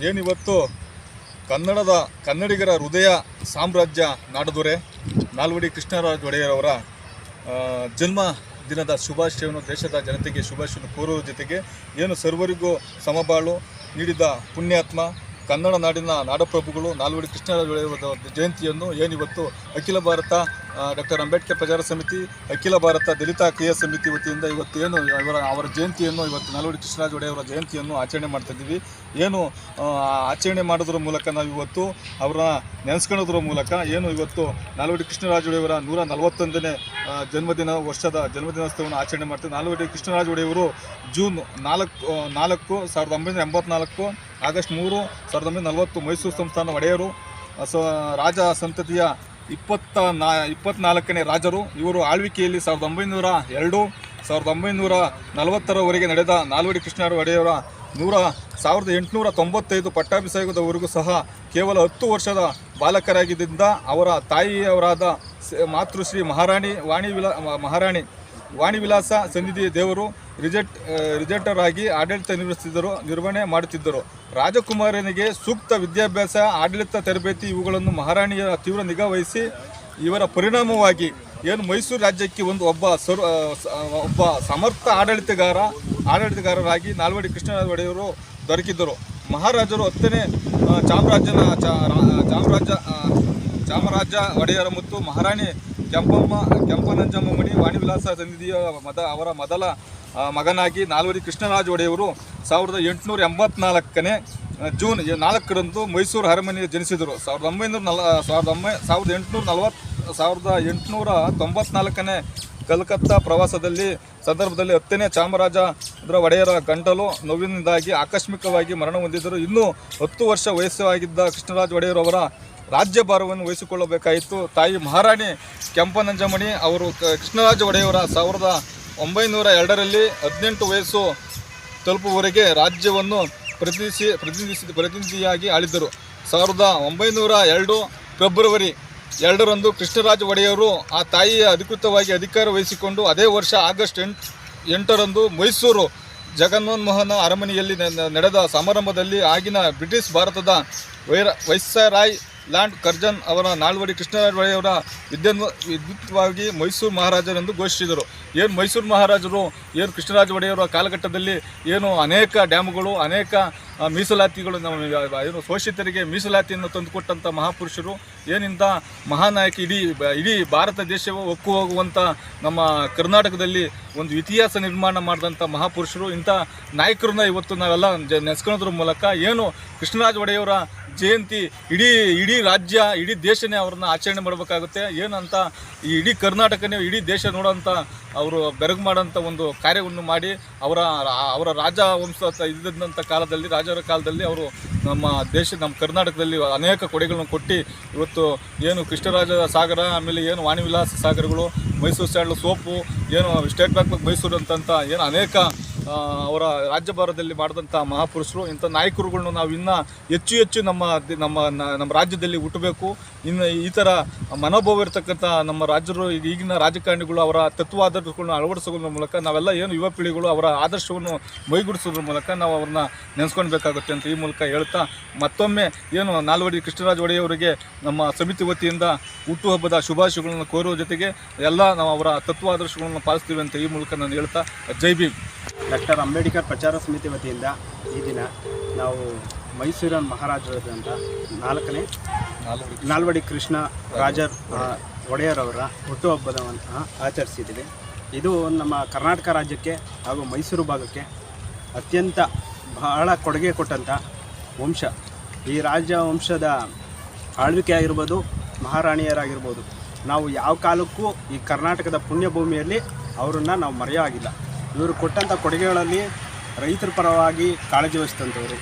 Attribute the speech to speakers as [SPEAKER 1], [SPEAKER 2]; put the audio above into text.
[SPEAKER 1] ಏನಿವತ್ತು ಕನ್ನಡಿಗರ ಹೃದಯ ಸಾಮ್ರಾಜ್ಯ ನಾಡದೊರೆ ನಾಲ್ವಡಿ ಕೃಷ್ಣರಾಜ ಒಡೆಯರವರ ಜನ್ಮ ದಿನದ ಶುಭಾಶಯವನ್ನು ದೇಶದ ಜನತೆಗೆ ಶುಭಾಶಯವನ್ನು ಕೋರುವ ಜೊತೆಗೆ ಏನು ಸರ್ವರಿಗೂ ಸಮಬಾಳು ನೀಡಿದ ಪುಣ್ಯಾತ್ಮ ಕನ್ನಡ ನಾಡಿನ ನಾಡಪ್ರಭುಗಳು ನಾಲ್ವಡಿ ಕೃಷ್ಣರಾಜ ಒಡೆಯರ ಜಯಂತಿಯನ್ನು ಏನಿವತ್ತು ಅಖಿಲ ಭಾರತ ಡಾಕ್ಟರ್ ಅಂಬೇಡ್ಕರ್ ಪ್ರಚಾರ ಸಮಿತಿ ಅಖಿಲ ಭಾರತ ದಲಿತ ಕ್ರಿಯಾ ಸಮಿತಿ ವತಿಯಿಂದ ಇವತ್ತು ಏನು ಅವರ ಜಯಂತಿಯನ್ನು ಇವತ್ತು ನಾಲ್ವಡಿ ಕೃಷ್ಣರಾಜ ಒಡೆಯವರ ಜಯಂತಿಯನ್ನು ಆಚರಣೆ ಮಾಡ್ತಾಯಿದ್ದೀವಿ. ಏನು ಆಚರಣೆ ಮಾಡೋದ್ರ ಮೂಲಕ ನಾವು ಇವತ್ತು ಅವರ ನೆನೆಸ್ಕೊಳ್ಳೋದ್ರ ಮೂಲಕ ಏನು ಇವತ್ತು ನಾಲ್ವಡಿ ಕೃಷ್ಣರಾಜ ಒಡೆಯವರ 141ನೇ ಜನ್ಮದಿನೋತ್ಸವವನ್ನು ಆಚರಣೆ ಮಾಡ್ತೀವಿ. ನಾಲ್ವಡಿ ಕೃಷ್ಣರಾಜ ಒಡೆಯವರು ಜೂನ್ 4, 1984, ಆಗಸ್ಟ್ 3, 1940 ಮೈಸೂರು ಸಂಸ್ಥಾನ ಒಡೆಯರು, ರಾಜ ಸಂತತಿಯ 24ನೇ ರಾಜರು. ಇವರು ಆಳ್ವಿಕೆಯಲ್ಲಿ 1902, 1940ರವರೆಗೆ ನಡೆದ ನಾಲ್ವಡಿ ಕೃಷ್ಣರಾಜ ಒಡೆಯವರ 1895 ಪಟ್ಟಾಭಿಷೇಕದವರೆಗೂ ಸಹ ಕೇವಲ 10 ವರ್ಷದ ಬಾಲಕರಾಗಿದ್ದರಿಂದ ಅವರ ತಾಯಿಯವರಾದ ಮಾತೃಶ್ರೀ ಮಹಾರಾಣಿ ವಾಣಿವಿಲಾಸ ಸನ್ನಿಧಿ ದೇವರು ರಿಜೆಕ್ಟರ್ ಆಗಿ ಆಡಳಿತ ನಿರ್ವಹಣೆ ಮಾಡುತ್ತಿದ್ದರು. ರಾಜಕುಮಾರನಿಗೆ ಸೂಕ್ತ ವಿದ್ಯಾಭ್ಯಾಸ, ಆಡಳಿತ ತರಬೇತಿ ಇವುಗಳನ್ನು ಮಹಾರಾಣಿಯ ತೀವ್ರ ನಿಗಾ ವಹಿಸಿ ಇವರ ಪರಿಣಾಮವಾಗಿ ಏನು ಮೈಸೂರು ರಾಜ್ಯಕ್ಕೆ ಒಬ್ಬ ಸಮರ್ಥ ಆಡಳಿತಗಾರರಾಗಿ ನಾಲ್ವಡಿ ಕೃಷ್ಣರಾಜ ಒಡೆಯವರು ದೊರಕಿದ್ದರು. ಮಹಾರಾಜರು 10ನೇ ಚಾಮರಾಜ ಒಡೆಯರ ಮತ್ತು ಮಹಾರಾಣಿ ಕೆಂಪನಂಜಮ್ಮಮಣಿ ವಾಣಿವಿಲಾಸ ಸನ್ನಿಧಿಯ ಅವರ ಮೊದಲ ಮಗನಾಗಿ ನಾಲ್ವಡಿ ಕೃಷ್ಣರಾಜ ಒಡೆಯವರು 1884ನೇ ಜೂನ್ 4ರಂದು ಮೈಸೂರು ಅರಮನೆಯಲ್ಲಿ ಜನಿಸಿದರು. 1894ನೇ ಕಲ್ಕತ್ತಾ ಸಂದರ್ಭದಲ್ಲಿ 10ನೇ ಚಾಮರಾಜ ಒಡೆಯರ ಗಂಟಲು ನೋವಿನಿಂದಾಗಿ ಆಕಸ್ಮಿಕವಾಗಿ ಮರಣ ಹೊಂದಿದ್ದರು. ಇನ್ನೂ 10 ವರ್ಷ ವಯಸ್ಸಾಗಿದ್ದ ಕೃಷ್ಣರಾಜ ಒಡೆಯರವರ ರಾಜ್ಯಭಾರವನ್ನು ವಹಿಸಿಕೊಳ್ಳಬೇಕಾಯಿತು. ತಾಯಿ ಮಹಾರಾಣಿ ಕೆಂಪನಂಜಮ್ಮಣಿ ಅವರು ಕೃಷ್ಣರಾಜ ಒಡೆಯವರ 1902ರಲ್ಲಿ 18 ವಯಸ್ಸು ತಲುಪುವವರೆಗೆ ರಾಜ್ಯವನ್ನು ಪ್ರತಿನಿಧಿಯಾಗಿ ಆಳಿದ್ದರು. 1902 ಫೆಬ್ರವರಿ 2ರಂದು ಕೃಷ್ಣರಾಜ ಒಡೆಯವರು ಆ ತಾಯಿಯ ಅಧಿಕೃತವಾಗಿ ಅಧಿಕಾರ ವಹಿಸಿಕೊಂಡು ಅದೇ ವರ್ಷ ಆಗಸ್ಟ್ 8ರಂದು ಮೈಸೂರು ಜಗನ್ಮೋಹನ ಅರಮನೆಯಲ್ಲಿ ನಡೆದ ಸಮಾರಂಭದಲ್ಲಿ ಆಗಿನ ಬ್ರಿಟಿಷ್ ಭಾರತದ ವೈಸ್ರಾಯ್ ಲಾರ್ಡ್ ಕರ್ಜನ್ ಅವರ ನಾಲ್ವಡಿ ಕೃಷ್ಣರಾಜ ಒಡೆಯವರ ವಿದ್ಯುತ್ವಾಗಿ ಮೈಸೂರು ಮಹಾರಾಜರೆಂದು ಘೋಷಿಸಿದರು. ಏನು ಮೈಸೂರು ಮಹಾರಾಜರು ಏನು ಕೃಷ್ಣರಾಜ ಒಡೆಯವರ ಕಾಲಘಟ್ಟದಲ್ಲಿ ಏನು ಅನೇಕ ಡ್ಯಾಮುಗಳು, ಅನೇಕ ಮೀಸಲಾತಿಗಳು, ಏನು ಶೋಷಿತರಿಗೆ ಮೀಸಲಾತಿಯನ್ನು ತಂದುಕೊಟ್ಟಂಥ ಮಹಾಪುರುಷರು, ಏನಿಂದ ಮಹಾನಾಯಕ ಇಡೀ ಭಾರತ ದೇಶವು ಒಕ್ಕು ಹೋಗುವಂಥ ನಮ್ಮ ಕರ್ನಾಟಕದಲ್ಲಿ ಒಂದು ಇತಿಹಾಸ ನಿರ್ಮಾಣ ಮಾಡಿದಂಥ ಮಹಾಪುರುಷರು. ಇಂಥ ನಾಯಕರನ್ನ ಇವತ್ತು ನಾವೆಲ್ಲ ನೆನೆಸ್ಕೊಳ್ಳೋದ್ರ ಮೂಲಕ ಏನು ಕೃಷ್ಣರಾಜ ಒಡೆಯವರ ಜಯಂತಿ ಇಡೀ ರಾಜ್ಯ, ಇಡೀ ದೇಶನೇ ಅವ್ರನ್ನ ಆಚರಣೆ ಮಾಡಬೇಕಾಗುತ್ತೆ. ಏನಂತ ಈ ಇಡೀ ಕರ್ನಾಟಕನೇ, ಇಡೀ ದೇಶ ನೋಡೋಂಥ ಅವರು ಬೆರಗು ಮಾಡೋಂಥ ಒಂದು ಕಾರ್ಯವನ್ನು ಮಾಡಿ ಅವರ ರಾಜವಂಶ ಇದ್ದಂಥ ರಾಜರ ಕಾಲದಲ್ಲಿ ಅವರು ನಮ್ಮ ಕರ್ನಾಟಕದಲ್ಲಿ ಅನೇಕ ಕೊಡುಗೆಗಳನ್ನು ಕೊಟ್ಟು ಇವತ್ತು ಏನು ಕೃಷ್ಣರಾಜ ಸಾಗರ, ಆಮೇಲೆ ಏನು ವಾಣಿವಿಲಾಸ ಸಾಗರಗಳು, ಮೈಸೂರು ಸ್ಯಾಂಡಲ್ ಸೋಪು, ಏನು ಸ್ಟೇಟ್ ಬ್ಯಾಂಕ್ ಮೈಸೂರು ಅಂತಂತ ಏನು ಅನೇಕ ಅವರ ರಾಜ್ಯಭಾರದಲ್ಲಿ ಮಾಡಿದಂಥ ಮಹಾಪುರುಷರು. ಇಂಥ ನಾಯಕರುಗಳನ್ನು ನಾವು ಇನ್ನೂ ಹೆಚ್ಚು ನಮ್ಮ ರಾಜ್ಯದಲ್ಲಿ ಹುಟ್ಟಬೇಕು. ಇನ್ನು ಈ ಥರ ಮನೋಭಾವ ಇರತಕ್ಕಂಥ ನಮ್ಮ ಈಗಿನ ರಾಜಕಾರಣಿಗಳು ಅವರ ತತ್ವಾದರ್ಶಗಳನ್ನು ಅಳವಡಿಸೋದ್ರ ಮೂಲಕ ನಾವೆಲ್ಲ ಏನು ಯುವ ಪೀಳಿಗೆಗಳು ಅವರ ಆದರ್ಶವನ್ನು ಮೈಗೂಡಿಸೋದ್ರ ಮೂಲಕ ನಾವು ಅವ್ರನ್ನ ನೆನೆಸ್ಕೊಳ್ಬೇಕಾಗುತ್ತೆ ಅಂತ ಈ ಮೂಲಕ ಹೇಳ್ತಾ, ಮತ್ತೊಮ್ಮೆ ಏನು ನಾಲ್ವಡಿ ಕೃಷ್ಣರಾಜ ಒಡೆಯವರಿಗೆ ನಮ್ಮ ಸಮಿತಿ ವತಿಯಿಂದ ಹುಟ್ಟುಹಬ್ಬದ ಶುಭಾಶಯಗಳನ್ನು ಕೋರುವ ಜೊತೆಗೆ ಎಲ್ಲ ನಾವು ಅವರ ತತ್ವಾದರ್ಶಗಳನ್ನು ಪಾಲಿಸ್ತೀವಿ ಅಂತ ಈ ಮೂಲಕ ನಾನು ಹೇಳ್ತಾ, ಜೈ ಭೀಮ್.
[SPEAKER 2] ಡಾಕ್ಟರ್ ಅಂಬೇಡ್ಕರ್ ಪ್ರಚಾರ ಸಮಿತಿ ವತಿಯಿಂದ ಈ ದಿನ ನಾವು ಮೈಸೂರಿನ ಮಹಾರಾಜರಾದಂಥ 4ನೇ ನಾಲ್ವಡಿ ಕೃಷ್ಣ ರಾಜ ಒಡೆಯರವರ ಹುಟ್ಟುಹಬ್ಬವನ್ನು ಆಚರಿಸಿದ್ದೀವಿ. ಇದು ನಮ್ಮ ಕರ್ನಾಟಕ ರಾಜ್ಯಕ್ಕೆ ಹಾಗೂ ಮೈಸೂರು ಭಾಗಕ್ಕೆ ಅತ್ಯಂತ ಬಹಳ ಕೊಡುಗೆ ಕೊಟ್ಟಂಥ ವಂಶ. ಈ ರಾಜವಂಶದ ಆಳ್ವಿಕೆ ಆಗಿರ್ಬೋದು, ಮಹಾರಾಣಿಯರಾಗಿರ್ಬೋದು, ನಾವು ಯಾವ ಕಾಲಕ್ಕೂ ಈ ಕರ್ನಾಟಕದ ಪುಣ್ಯಭೂಮಿಯಲ್ಲಿ ಅವರನ್ನು ನಾವು ಮರೆಯೋ ಆಗಿಲ್ಲ. ಇವರು ಕೊಟ್ಟಂಥ ಕೊಡುಗೆಗಳಲ್ಲಿ ರೈತರ ಪರವಾಗಿ ಕಾಳಜಿ ವಹಿಸಿದಂಥವರು,